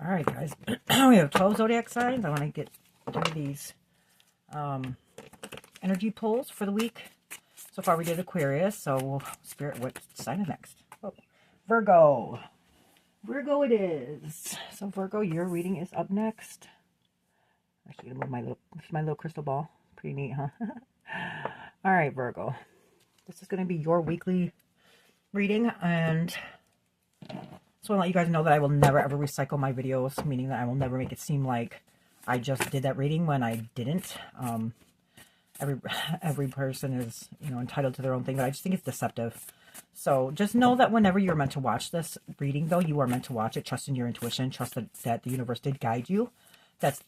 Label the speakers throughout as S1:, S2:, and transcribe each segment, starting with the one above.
S1: All right, guys. We have 12 zodiac signs. I want to get through these energy pulls for the week. So far, we did Aquarius. So we'll spirit what sign is next. Oh, Virgo. Virgo it is. So Virgo, your reading is up next. Actually, gonna move my little crystal ball. Pretty neat, huh? All right, Virgo. This is going to be your weekly reading, and so I want to let you guys know that I will never ever recycle my videos, meaning that I will never make it seem like I just did that reading when I didn't. Every person is, entitled to their own thing, but I just think it's deceptive. So just know that whenever you're meant to watch this reading, though, you are meant to watch it. Trust in your intuition. Trust that the universe did guide you.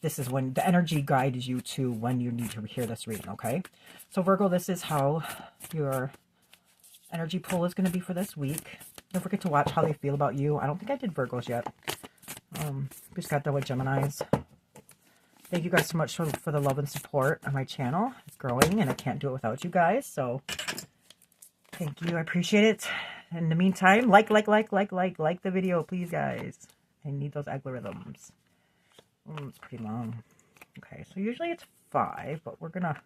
S1: This is when the energy guides you to when you need to hear this reading, okay? So Virgo, this is how your energy pull is going to be for this week. Don't forget to watch how they feel about you. I don't think I did Virgos yet. Just got done with Geminis. Thank you guys so much for the love and support on my channel. It's growing, and I can't do it without you guys. So thank you. I appreciate it. In the meantime, like the video, please, guys. I need those algorithms. It's pretty long. Okay, so usually it's 5, but we're gonna...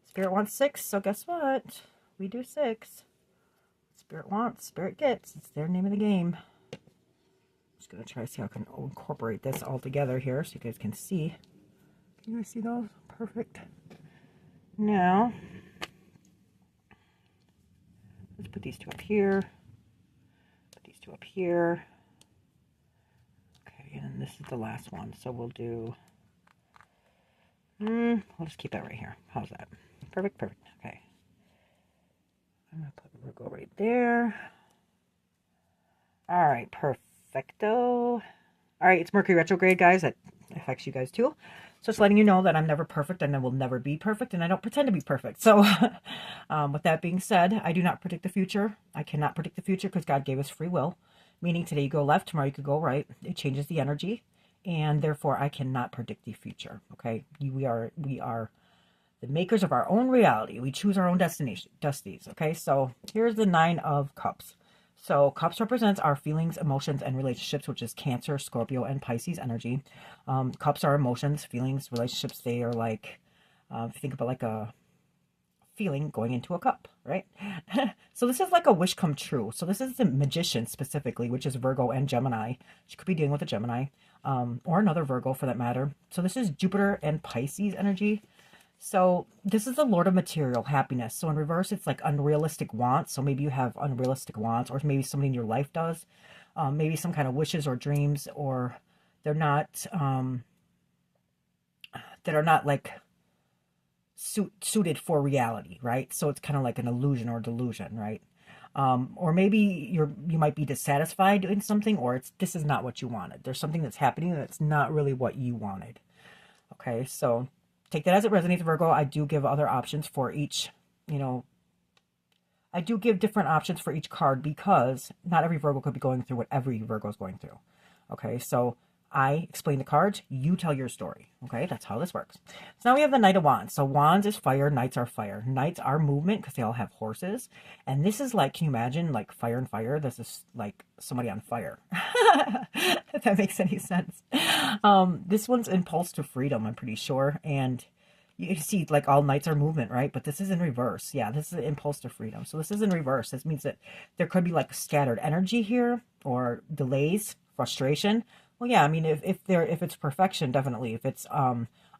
S1: Spirit wants 6, so guess what? We do 6. Spirit wants, Spirit gets. It's their name of the game. Just gonna try to see how I can incorporate this all together here so you guys can see. Can you guys see those? Perfect. Now, let's put these 2 up here. Put these 2 up here. Okay, and this is the last one. So we'll do... we'll just keep that right here. How's that? Perfect. Okay. I'm going to put Virgo right there. All right, perfecto. All right, it's Mercury retrograde, guys. That affects you guys too. So it's letting you know that I'm never perfect and I will never be perfect, and I don't pretend to be perfect. So with that being said, I do not predict the future. I cannot predict the future because God gave us free will, meaning today you go left, tomorrow you could go right. It changes the energy, and therefore I cannot predict the future, okay? We are the makers of our own reality. We choose our own destinies, okay? So here's the 9 of Cups. So Cups represents our feelings, emotions, and relationships, which is Cancer, Scorpio, and Pisces energy. Cups are emotions, feelings, relationships. They are like, if you think about like a feeling going into a cup, right? So this is like a wish come true. So this is the Magician specifically, which is Virgo and Gemini. She could be dealing with a Gemini, or another Virgo for that matter. So this is Jupiter and Pisces energy. So this is the Lord of Material, happiness. So in reverse, it's like unrealistic wants. So maybe you have unrealistic wants, or maybe somebody in your life does. Maybe some kind of wishes or dreams, or they're not, that are not like suited for reality, right? So it's kind of like an illusion or delusion, right? Or maybe you might be dissatisfied in something, or this is not what you wanted. There's something that's happening that's not really what you wanted. Okay, so take that as it resonates, Virgo. I do give other options for each, I do give different options for each card because not every Virgo could be going through what every Virgo is going through. Okay, so I explain the cards, you tell your story. Okay, that's how this works. So now we have the Knight of Wands. So Wands is fire, Knights are fire. Knights are movement because they all have horses. And this is like, can you imagine, like fire and fire? This is like somebody on fire. If that makes any sense. This one's impulse to freedom, I'm pretty sure. And you see, like, all knights are movement, right? But this is in reverse. Yeah, this is an impulse to freedom. So this is in reverse. This means that there could be like scattered energy here, or delays, frustration. Well, yeah, I mean, if it's perfection, definitely. If it's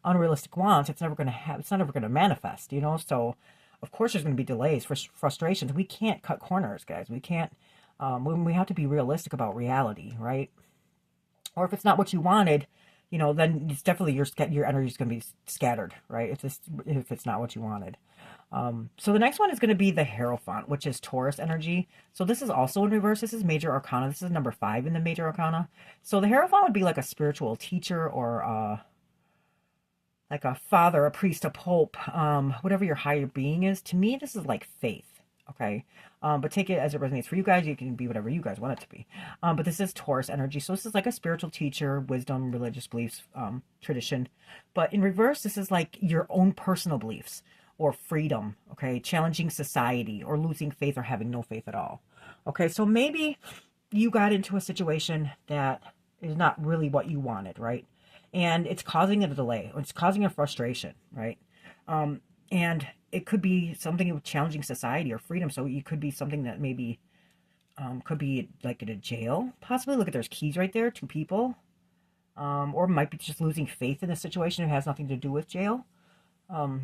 S1: unrealistic wants, it's never gonna manifest, So of course there's gonna be delays, frustrations. We can't cut corners, guys. We can't. We have to be realistic about reality, right? Or if it's not what you wanted, then it's definitely your energy is going to be scattered, right? If it's not what you wanted. So the next one is going to be the Hierophant, which is Taurus energy. So this is also in reverse. This is Major Arcana. This is number 5 in the Major Arcana. So the Hierophant would be like a spiritual teacher, or like a father, a priest, a pope, whatever your higher being is. To me, this is like faith. Okay, but take it as it resonates for you guys. You can be whatever you guys want it to be. But this is Taurus energy. So this is like a spiritual teacher, wisdom, religious beliefs, tradition. But in reverse, this is like your own personal beliefs or freedom, okay? Challenging society, or losing faith, or having no faith at all. Okay, so maybe you got into a situation that is not really what you wanted, right? And it's causing a delay, or it's causing a frustration, right? And it could be something with challenging society or freedom. So it could be something that maybe could be like in a jail, possibly. Look at, there's keys right there, 2 people. Or might be just losing faith in the situation. It has nothing to do with jail. But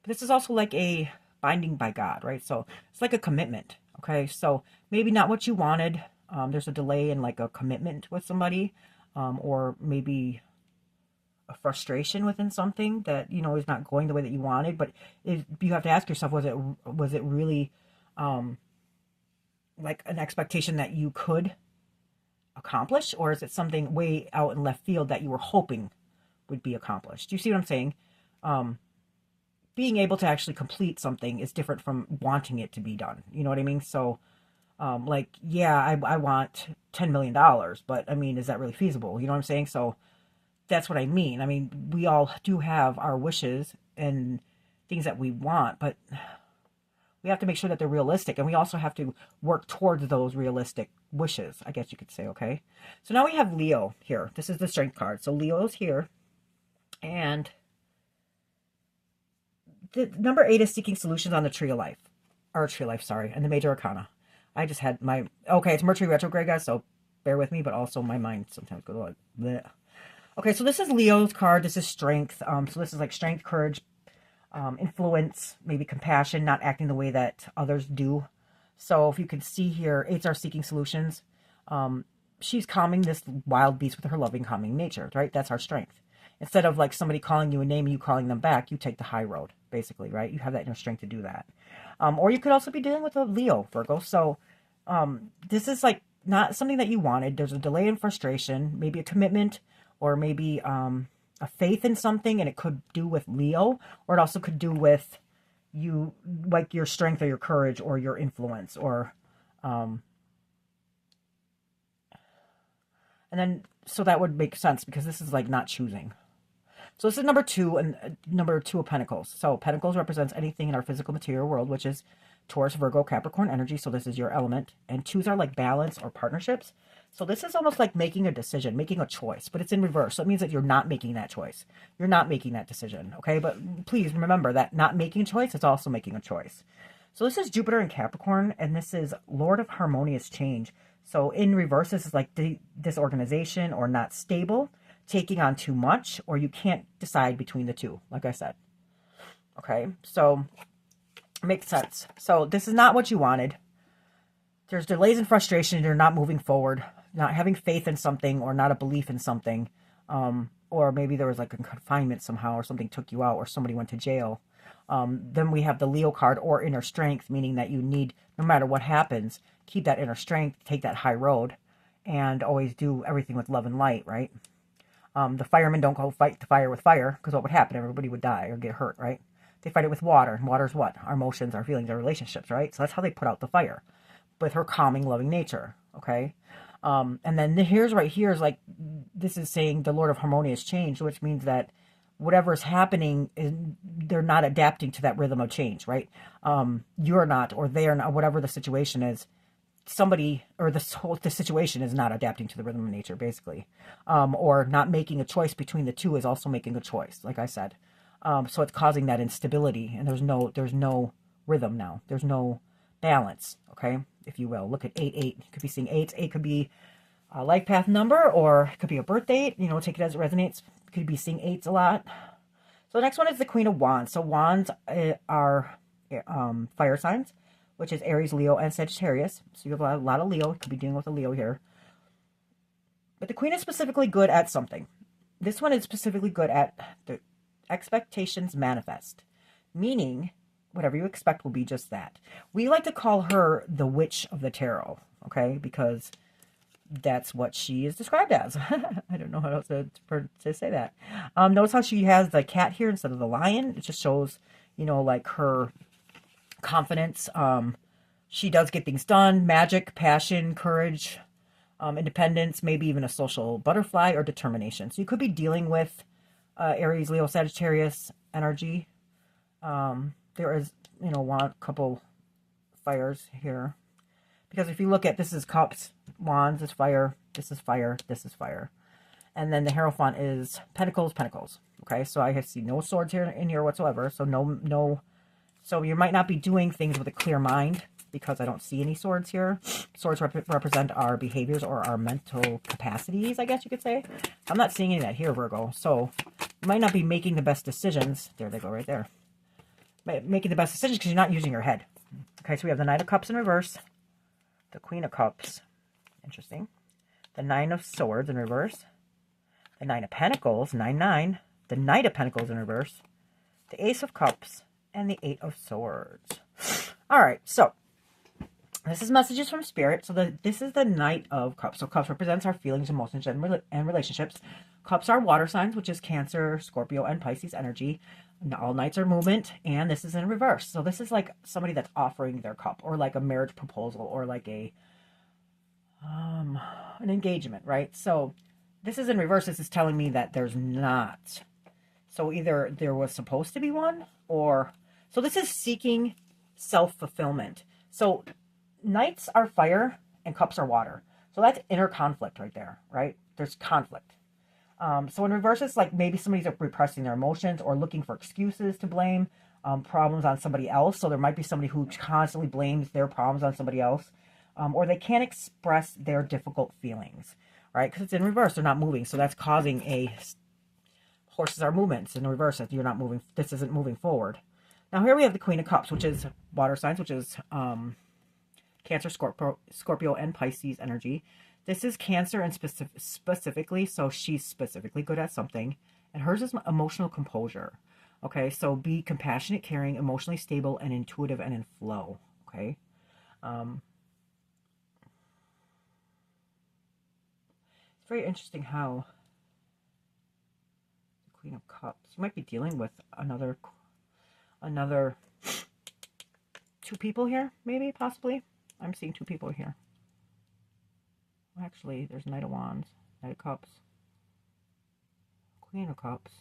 S1: this is also like a binding by God, right? So it's like a commitment, okay? So maybe not what you wanted. There's a delay in like a commitment with somebody, or maybe a frustration within something that, you know, is not going the way that you wanted. But you have to ask yourself, was it really like an expectation that you could accomplish, or is it something way out in left field that you were hoping would be accomplished? Do you see what I'm saying? Being able to actually complete something is different from wanting it to be done. You know what I mean? So, like, yeah, I want $10 million, but I mean, is that really feasible? You know what I'm saying? So that's what I mean. I mean, we all do have our wishes and things that we want, but we have to make sure that they're realistic, and we also have to work towards those realistic wishes, I guess you could say, okay? So now we have Leo here. This is the Strength card. So Leo's here, and the number 8 is seeking solutions on the Tree of Life. Or Tree of Life, sorry, and the Major Arcana. I just had my... Okay, it's Mercury retrograde, guys, so bear with me, but also my mind sometimes goes like... Bleh. Okay, so this is Leo's card. This is Strength. So this is like strength, courage, influence, maybe compassion, not acting the way that others do. So if you can see here, 8s are seeking solutions. She's calming this wild beast with her loving, calming nature, right? That's our strength. Instead of like somebody calling you a name and you calling them back, you take the high road, basically, right? You have that inner strength to do that. Or you could also be dealing with a Leo, Virgo. So this is like not something that you wanted. There's a delay in frustration, maybe a commitment, or maybe a faith in something, and it could do with Leo, or it also could do with you, like your strength or your courage or your influence, or and then so that would make sense because this is like not choosing. So this is number 2, and number 2 of Pentacles. So Pentacles represents anything in our physical material world, which is Taurus, Virgo, Capricorn energy. So this is your element. And 2s are like balance or partnerships. So this is almost like making a decision, making a choice, but it's in reverse. So it means that you're not making that choice. You're not making that decision, okay? But please remember that not making a choice is also making a choice. So this is Jupiter in Capricorn, and this is Lord of Harmonious Change. So in reverse, this is like disorganization or not stable, taking on too much, or you can't decide between the two, like I said. Okay, so makes sense. So this is not what you wanted. There's delays and frustration. You're not moving forward, not having faith in something, or not a belief in something. Or maybe there was like a confinement somehow, or something took you out, or somebody went to jail. Then we have the Leo card, or inner strength, meaning that you need, no matter what happens, keep that inner strength, take that high road, and always do everything with love and light, right? The firemen don't go fight the fire with fire, because what would happen? Everybody would die or get hurt, right? They fight it with water. And water's what? Our emotions, our feelings, our relationships, right? So that's how they put out the fire, with her calming, loving nature, okay? And then here's right here is like, this is saying the Lord of Harmonious Change, which means that whatever is happening, they're not adapting to that rhythm of change, right? You're not, or they are not, whatever the situation is, somebody, or the situation is not adapting to the rhythm of nature, basically. Or not making a choice between the two is also making a choice, like I said. So it's causing that instability, and there's no rhythm now. There's no balance, okay, if you will. Look at 8, 8. You could be seeing 8. 8 could be a life path number, or it could be a birth date. You know, take it as it resonates. You could be seeing 8s a lot. So the next one is the Queen of Wands. So Wands are fire signs, which is Aries, Leo, and Sagittarius. So you have a lot of Leo. You could be dealing with a Leo here. But the Queen is specifically good at something. This one is specifically good at the expectations manifest, meaning whatever you expect will be just that. We like to call her the Witch of the Tarot, okay, because that's what she is described as. I don't know how else to say that. Notice how she has the cat here instead of the lion. It just shows, you know, like her confidence. She does get things done. Magic, passion, courage, independence, maybe even a social butterfly, or determination. So you could be dealing with Aries, Leo, Sagittarius energy. There is, you know, a couple fires here. Because if you look at, this is cups, Wands is fire. This is fire. This is fire. And then the Hierophant is Pentacles, Pentacles. Okay, so I see no swords here in here whatsoever. So no. So you might not be doing things with a clear mind because I don't see any swords here. Swords represent our behaviors or our mental capacities, I guess you could say. I'm not seeing any of that here, Virgo. So you might not be making the best decisions. There they go right there. Making the best decisions because you're not using your head. Okay, so we have the Knight of Cups in reverse. The Queen of Cups. Interesting. The Nine of Swords in reverse. The Nine of Pentacles, 9-9. The Knight of Pentacles in reverse. The Ace of Cups. And the Eight of Swords. All right, so this is messages from Spirit. So this is the Knight of Cups. So Cups represents our feelings, emotions, and relationships. Cups are water signs, which is Cancer, Scorpio, and Pisces energy. All Knights are movement, and this is in reverse. So this is like somebody that's offering their cup, or like a marriage proposal, or like a an engagement, right? So this is in reverse. This is telling me that there's not. So either there was supposed to be one, or... So this is seeking self-fulfillment. So Knights are fire and Cups are water. So that's inner conflict right there, right? There's conflict. So in reverse, it's like maybe somebody's repressing their emotions or looking for excuses to blame problems on somebody else. So there might be somebody who constantly blames their problems on somebody else. Or they can't express their difficult feelings, right? Because it's in reverse. They're not moving. So that's causing a... Horses are movements in reverse. You're not moving. This isn't moving forward. Now here we have the Queen of Cups, which is water signs, which is Cancer, Scorpio, and Pisces energy. This is Cancer and specifically, so she's specifically good at something. And hers is emotional composure. Okay, so be compassionate, caring, emotionally stable, and intuitive and in flow. Okay. It's very interesting how the Queen of Cups, you might be dealing with another two people here, maybe, possibly. I'm seeing two people here. Actually, there's Knight of Wands, Knight of Cups, Queen of Cups,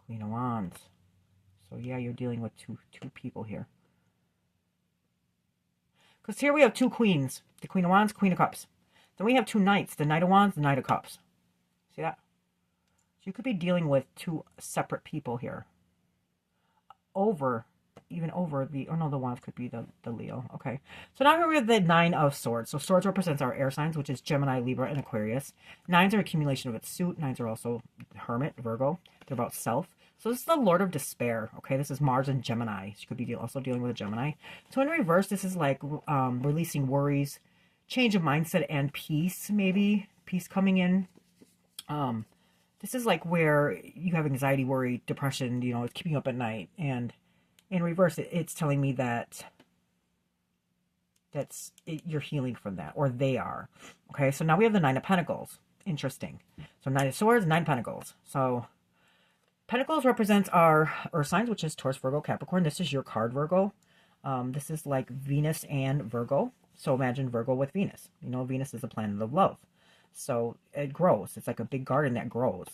S1: Queen of Wands. So yeah, you're dealing with two people here. Because here we have two queens, the Queen of Wands, Queen of Cups. Then we have two knights, the Knight of Wands, the Knight of Cups. See that? So you could be dealing with two separate people here. Even over the, oh no, the Wands could be the Leo. Okay. So now here we have the Nine of Swords. So Swords represents our air signs, which is Gemini, Libra, and Aquarius. Nines are accumulation of its suit. Nines are also Hermit, Virgo. They're about self. So this is the Lord of Despair. Okay. This is Mars and Gemini. She could be also dealing with a Gemini. So in reverse, this is like releasing worries, change of mindset, and peace, maybe. Peace coming in. This is like where you have anxiety, worry, depression, you know, it's keeping you up at night. And in reverse, it's telling me that you're healing from that, or they are. Okay, so now we have the Nine of Pentacles. Interesting. So Nine of Swords, Nine Pentacles. So Pentacles represents our earth signs, which is Taurus, Virgo, Capricorn. This is your card, Virgo. This is like Venus and Virgo. So imagine Virgo with Venus. You know, Venus is the planet of love. So it grows. It's like a big garden that grows.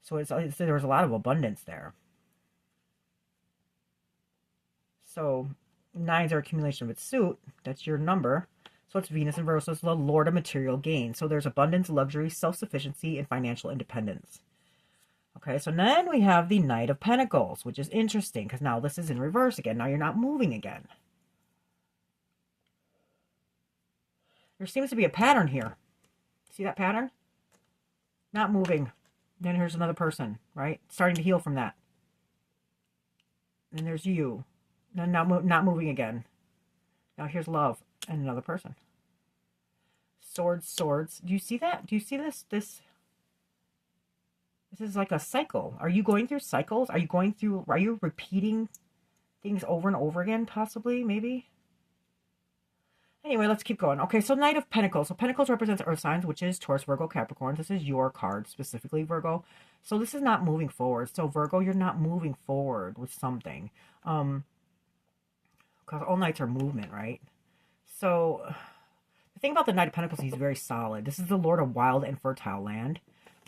S1: So there's a lot of abundance there. So nines are accumulation of its suit. That's your number. So it's Venus and Virgo. So it's the Lord of material gain. So there's abundance, luxury, self-sufficiency, and financial independence. Okay, so then we have the Knight of Pentacles, which is interesting because now this is in reverse again. Now you're not moving again. There seems to be a pattern here. See that pattern? Not moving. Then here's another person, right? Starting to heal from that. And there's you. Then not moving again. Now here's love and another person. Swords, swords. Do you see that? Do you see this? This is like a cycle. Are you going through cycles? Are you repeating things over and over again, possibly, maybe? Anyway, let's keep going. Okay, so Knight of Pentacles. So Pentacles represents earth signs, which is Taurus, Virgo, Capricorn. This is your card, specifically Virgo. So this is not moving forward. So Virgo, you're not moving forward with something. Because all Knights are movement, right? So the thing about the Knight of Pentacles, he's very solid. This is the Lord of wild and fertile land.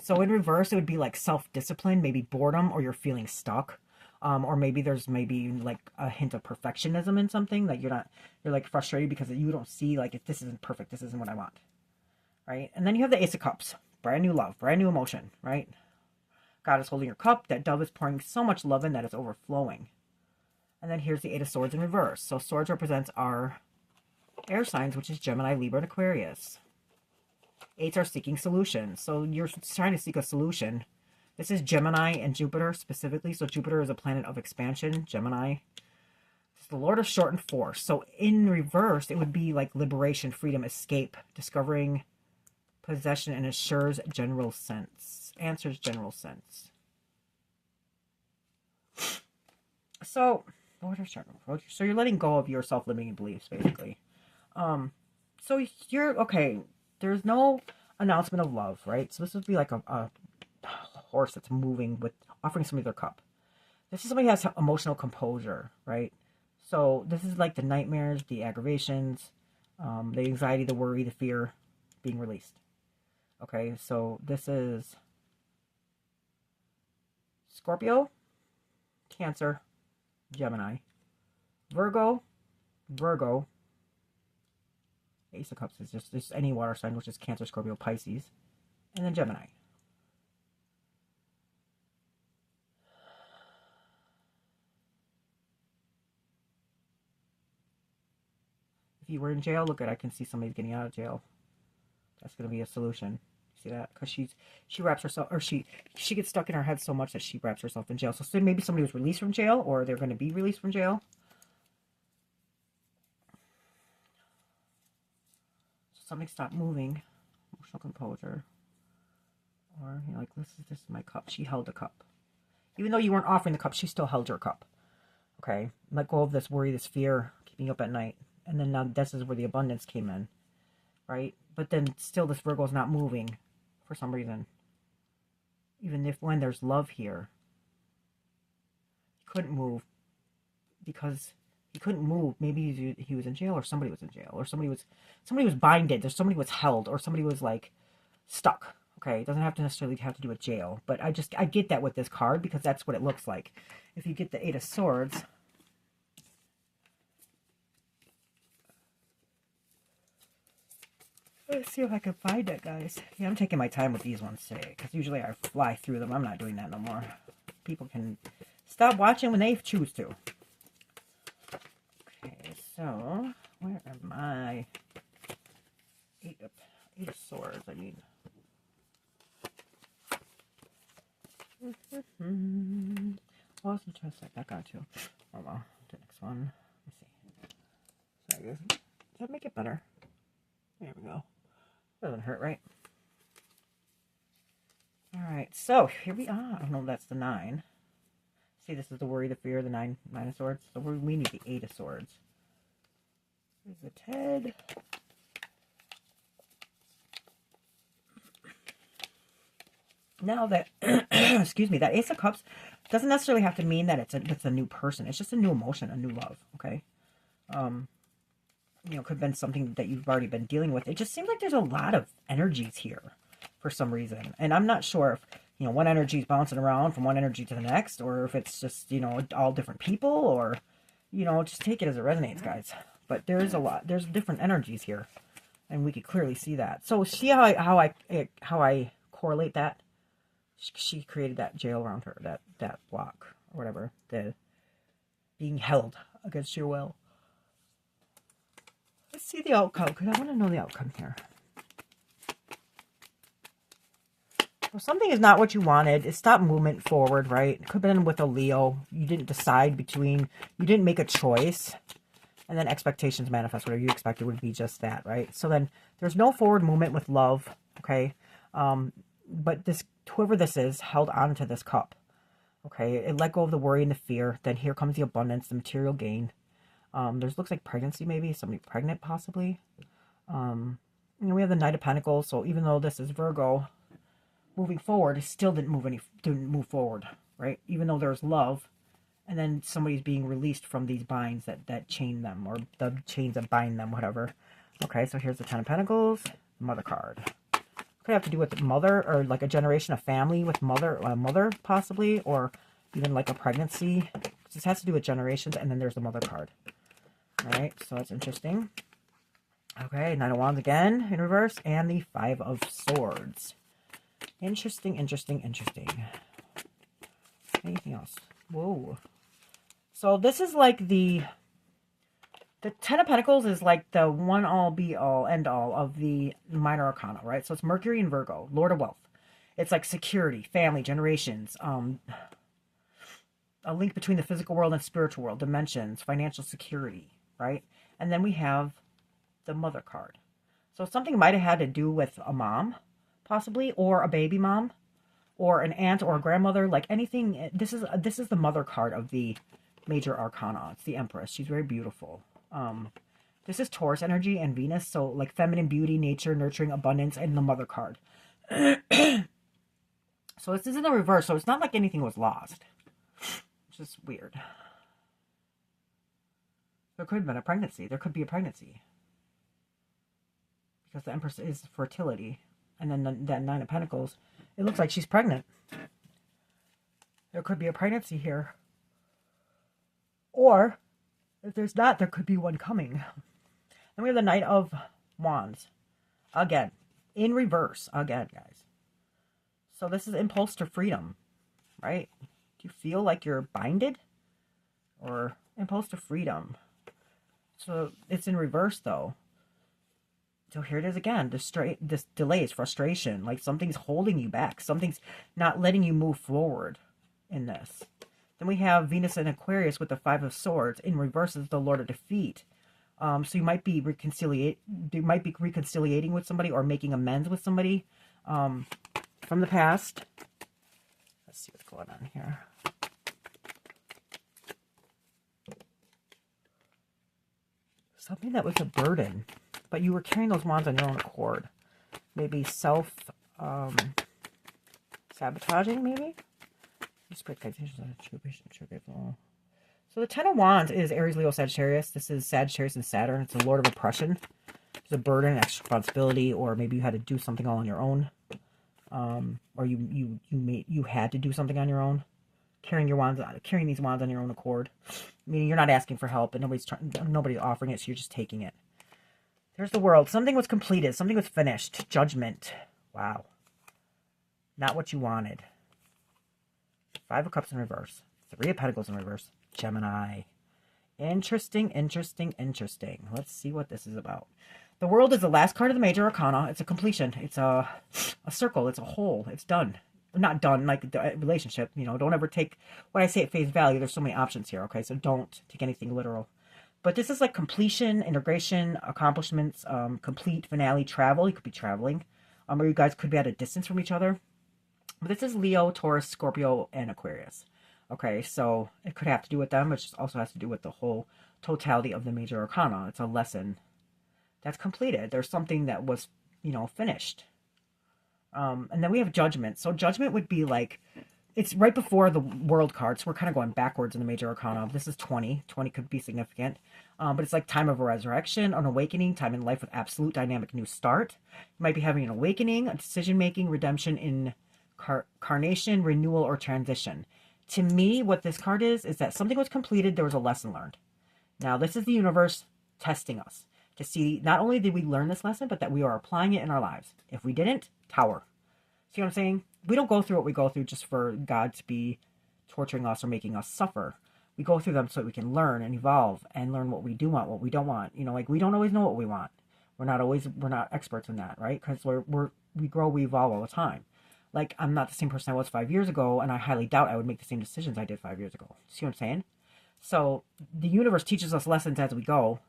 S1: So in reverse, it would be like self-discipline, maybe boredom, or you're feeling stuck. Or maybe there's like a hint of perfectionism in something that you're like frustrated because you don't see like if this isn't perfect, this isn't what I want, right? And then you have the Ace of Cups, brand new love, brand new emotion, right? God is holding your cup. That dove is pouring so much love in that it's overflowing. And then here's the Eight of Swords in reverse. So swords represents our air signs, which is Gemini, Libra, and Aquarius. Eights are seeking solutions. So you're trying to seek a solution. This is Gemini and Jupiter specifically. So Jupiter is a planet of expansion. Gemini is the Lord of shortened force. So in reverse, it would be like liberation, freedom, escape, discovering possession, and assures general sense. Answers general sense. So, so you're letting go of your self-limiting beliefs, basically. So you're, okay, there's no announcement of love, right? So this would be like a horse that's moving with offering somebody their cup. This is somebody who has emotional composure, right? So this is like the nightmares, the aggravations, the anxiety, the worry, the fear being released. Okay, so this is Scorpio, Cancer, Gemini, Virgo, Ace of Cups is just any water sign, which is Cancer, Scorpio, Pisces, and then Gemini. If you were in jail, look at, I can see somebody's getting out of jail. That's going to be a solution. See that? Because she wraps herself, or she gets stuck in her head so much that she wraps herself in jail. So maybe somebody was released from jail, or they're going to be released from jail. So something stopped moving. Emotional composure. Or, you know, like, this is my cup. She held the cup. Even though you weren't offering the cup, she still held your cup. Okay? Let go of this worry, this fear, keeping you up at night. And then now this is where the abundance came in. Right? But then still this Virgo is not moving for some reason. Even if when there's love here. He couldn't move because he couldn't move. Maybe he was in jail, or somebody was in jail, or somebody was binded, or somebody was held, or somebody was like stuck. Okay, it doesn't have to necessarily have to do with jail, but I get that with this card because that's what it looks like. If you get the Eight of Swords, let's see if I can find it, guys. Yeah, I'm taking my time with these ones today because usually I fly through them. I'm not doing that no more. People can stop watching when they choose to. Okay, so where am I? Eight of Swords, I mean. What else am I trying to set back on to? Oh well, the next one. Let's see. Sorry, does that make it better? There we go. Doesn't hurt, right? Alright, so here we are. Oh no, that's the 9. See, this is the worry, the fear, the 9 of Swords. So we need the 8 of Swords. Here's the head. Now that, excuse me, that Ace of Cups doesn't necessarily have to mean that it's a new person. It's just a new emotion, a new love, okay? You know, could have been something that you've already been dealing with. It just seems like there's a lot of energies here for some reason. And I'm not sure if, you know, one energy is bouncing around from one energy to the next, or if it's just, you know, all different people, or, you know, just take it as it resonates, guys. But there's a lot. There's different energies here, and we could clearly see that. So see how I correlate that? She created that jail around her, that block, or whatever, the being held against your will. Let's see the outcome, because I want to know the outcome here. Well, something is not what you wanted. It stopped movement forward, right? It could have been with a Leo. You didn't decide between, you didn't make a choice. And then expectations manifest. Whatever you expected would be just that, right? So then there's no forward movement with love, okay? But this, whoever this is, held on to this cup, okay? It let go of the worry and the fear. Then here comes the abundance, the material gain. There's looks like pregnancy, maybe somebody pregnant, possibly. You know, we have the Knight of Pentacles. So even though this is Virgo moving forward, it still didn't move forward, right? Even though there's love, and then somebody's being released from these binds that chain them, or the chains that bind them, whatever. Okay, so here's the 10 of Pentacles, Mother card. Could have to do with mother, or like a generation of family with mother, possibly, or even like a pregnancy. This has to do with generations, and then there's the Mother card. All right, so that's interesting. Okay, Nine of Wands again in reverse, and the Five of Swords. Interesting, interesting, interesting. Anything else? Whoa. So this is like the Ten of Pentacles is like the one all be all end all of the minor arcana, right? So it's Mercury and Virgo, Lord of Wealth. It's like security, family, generations, a link between the physical world and spiritual world, dimensions, financial security, right? And then we have the Mother card. So something might have had to do with a mom, possibly, or a baby mom, or an aunt or a grandmother, like anything. This is the Mother card of the major arcana. It's the Empress. She's very beautiful. This is Taurus energy and Venus, so like feminine beauty, nature, nurturing, abundance, and the Mother card. So this is in the reverse, so it's not like anything was lost. Which is weird. There could have been a pregnancy. There could be a pregnancy. Because the Empress is fertility. And then that Nine of Pentacles, it looks like she's pregnant. There could be a pregnancy here. Or, if there's not, there could be one coming. Then we have the Knight of Wands. Again. In reverse. Again, guys. So this is impulse to freedom. Right? Do you feel like you're binded? Or impulse to freedom? So it's in reverse, though. So here it is again. This delays, frustration. Like something's holding you back. Something's not letting you move forward in this. Then we have Venus and Aquarius with the Five of Swords. In reverse is the Lord of Defeat. So you might be reconciliating with somebody or making amends with somebody from the past. Let's see what's going on here. Something that was a burden, but you were carrying those wands on your own accord. Maybe self-sabotaging, maybe? So the Ten of Wands is Aries, Leo, Sagittarius. This is Sagittarius and Saturn. It's the Lord of Oppression. It's a burden, extra responsibility, or maybe you had to do something all on your own. Or you had to do something on your own. Carrying these wands on your own accord. Meaning you're not asking for help and nobody's offering it, so you're just taking it. There's the World. Something was completed. Something was finished. Judgment. Wow. Not what you wanted. Five of Cups in reverse. Three of Pentacles in reverse. Gemini. Interesting, interesting, interesting. Let's see what this is about. The World is the last card of the major arcana. It's a completion. It's a circle. It's a whole. It's done. Not done like the relationship. You know, don't ever take what I say at face value. There's so many options here, okay? So don't take anything literal. But this is like completion, integration, accomplishments, complete, finale, travel. You could be traveling. Or you guys could be at a distance from each other. But this is Leo, Taurus, Scorpio, and Aquarius. Okay, so it could have to do with them, which also has to do with the whole totality of the major arcana. It's a lesson that's completed. There's something that was, you know, finished. And then we have Judgment. So Judgment would be like, it's right before the World card. So we're kind of going backwards in the major arcana. This is 20. 20 could be significant. But it's like time of a resurrection, an awakening, time in life with absolute dynamic new start. You might be having an awakening, a decision-making, redemption, incarnation, renewal, or transition. To me, what this card is that something was completed, there was a lesson learned. Now, this is the universe testing us to see not only did we learn this lesson, but that we are applying it in our lives. If we didn't, tower. See what I'm saying? We don't go through what we go through just for God to be torturing us or making us suffer. We go through them so that we can learn and evolve and learn what we do want, what we don't want. You know, like we don't always know what we want. We're not experts in that, right? Because we grow, we evolve all the time. Like, I'm not the same person I was 5 years ago, and I highly doubt I would make the same decisions I did 5 years ago. See what I'm saying? So the universe teaches us lessons as we go,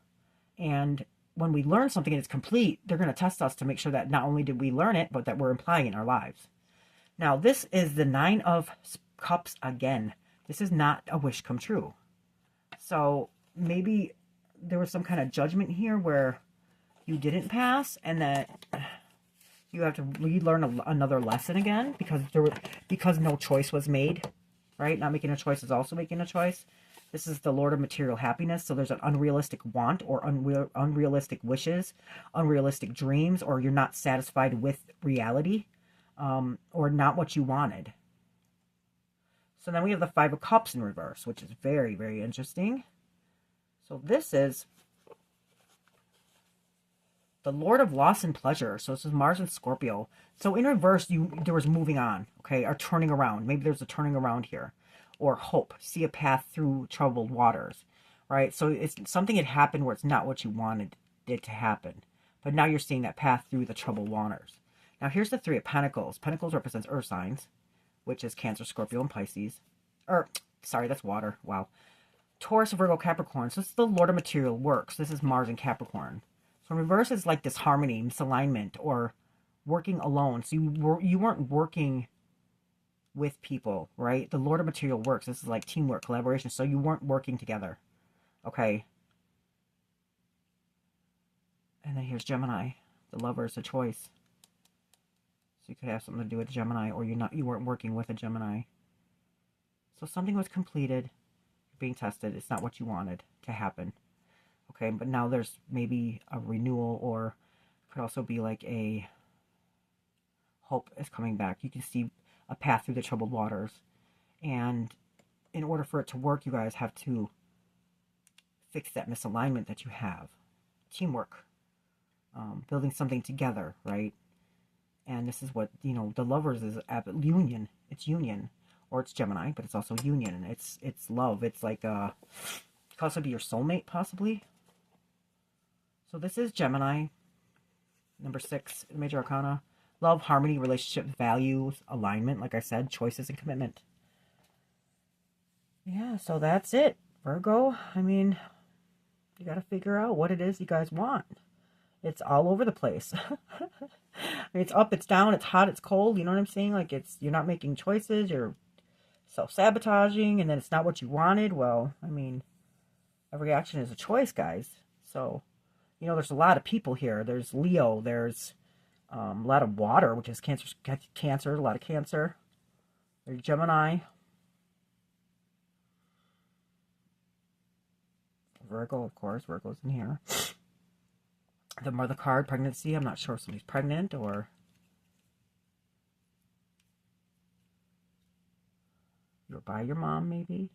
S1: and when we learn something and it's complete, they're going to test us to make sure that not only did we learn it, but that we're applying it in our lives. Now, this is the Nine of Cups again. This is not a wish come true. So maybe there was some kind of judgment here where you didn't pass, and that you have to relearn another lesson again because no choice was made, right? Not making a choice is also making a choice. This is the Lord of Material Happiness, so there's an unrealistic want or unrealistic wishes, unrealistic dreams, or you're not satisfied with reality, or not what you wanted. So then we have the Five of Cups in reverse, which is very, very interesting. So this is the Lord of Loss and Pleasure. So this is Mars and Scorpio. So in reverse, there was moving on, okay, or turning around. Maybe there's a turning around here. Or hope. See a path through troubled waters, right? So it's something had happened where it's not what you wanted it to happen. But now you're seeing that path through the troubled waters. Now here's the Three of Pentacles. Pentacles represents earth signs, which is Cancer, Scorpio, and Pisces. Sorry, that's water. Wow. Taurus, Virgo, Capricorn. So this is the Lord of Material Works. This is Mars and Capricorn. So in reverse is like disharmony, misalignment, or working alone. So you weren't working with people, right? The Lord of Material Works. This is like teamwork, collaboration. So you weren't working together. Okay. And then here's Gemini. The Lovers, a choice. So you could have something to do with Gemini, or you weren't working with a Gemini. So something was completed, being tested. It's not what you wanted to happen. Okay, but now there's maybe a renewal, or could also be like a hope is coming back. You can see a path through the troubled waters. And in order for it to work, you guys have to fix that misalignment that you have. Teamwork. Building something together, right? And this is what, the Lovers is union. It's union. Or it's Gemini, but it's also union. It's love. It's like, it could also be your soulmate, possibly. So this is Gemini. Number 6, Major Arcana. Love, harmony, relationships, values, alignment, like I said, choices, and commitment. Yeah, so that's it, Virgo. I mean, you got to figure out what it is you guys want. It's all over the place. I mean, it's up, it's down, it's hot, it's cold. You know what I'm saying? Like, you're not making choices, you're self-sabotaging, and then it's not what you wanted. Well, I mean, every action is a choice, guys. So, there's a lot of people here. There's Leo, there's a lot of water, which is Cancer, a lot of Cancer. There's Gemini. Virgo, of course. Virgo's in here. The Mother card, pregnancy. I'm not sure if somebody's pregnant or you're by your mom, maybe.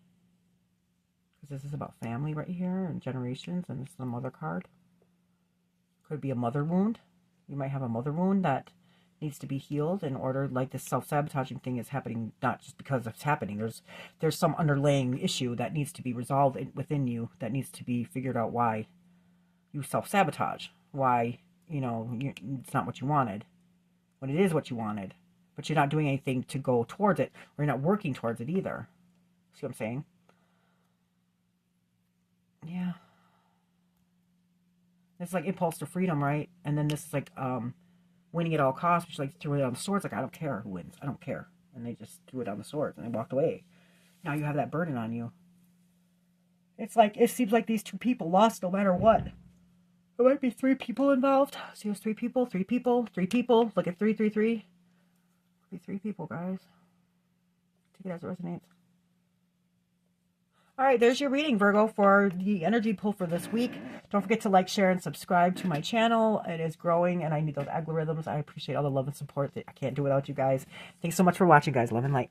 S1: Because this is about family right here and generations, and this is the Mother card. Could be a mother wound. You might have a mother wound that needs to be healed in order, like this self-sabotaging thing is happening not just because it's happening. There's some underlying issue that needs to be resolved within you, that needs to be figured out why you self-sabotage. Why, it's not what you wanted. When it is what you wanted. But you're not doing anything to go towards it. Or you're not working towards it either. See what I'm saying? Yeah. It's like impulse to freedom, right? And then this is like winning at all costs, which like threw it on the swords. Like, I don't care who wins. I don't care. And they just threw it on the swords and they walked away. Now you have that burden on you. It's like, it seems like these two people lost no matter what. There might be 3 people involved. See, there's 3 people, 3 people, 3 people. Look at 3, 3, 3. Could be 3 people, guys. Take it as it resonates. All right, there's your reading, Virgo, for the energy pull for this week. Don't forget to like, share, and subscribe to my channel. It is growing, and I need those algorithms. I appreciate all the love and support. I can't do without you guys. Thanks so much for watching, guys. Love and light.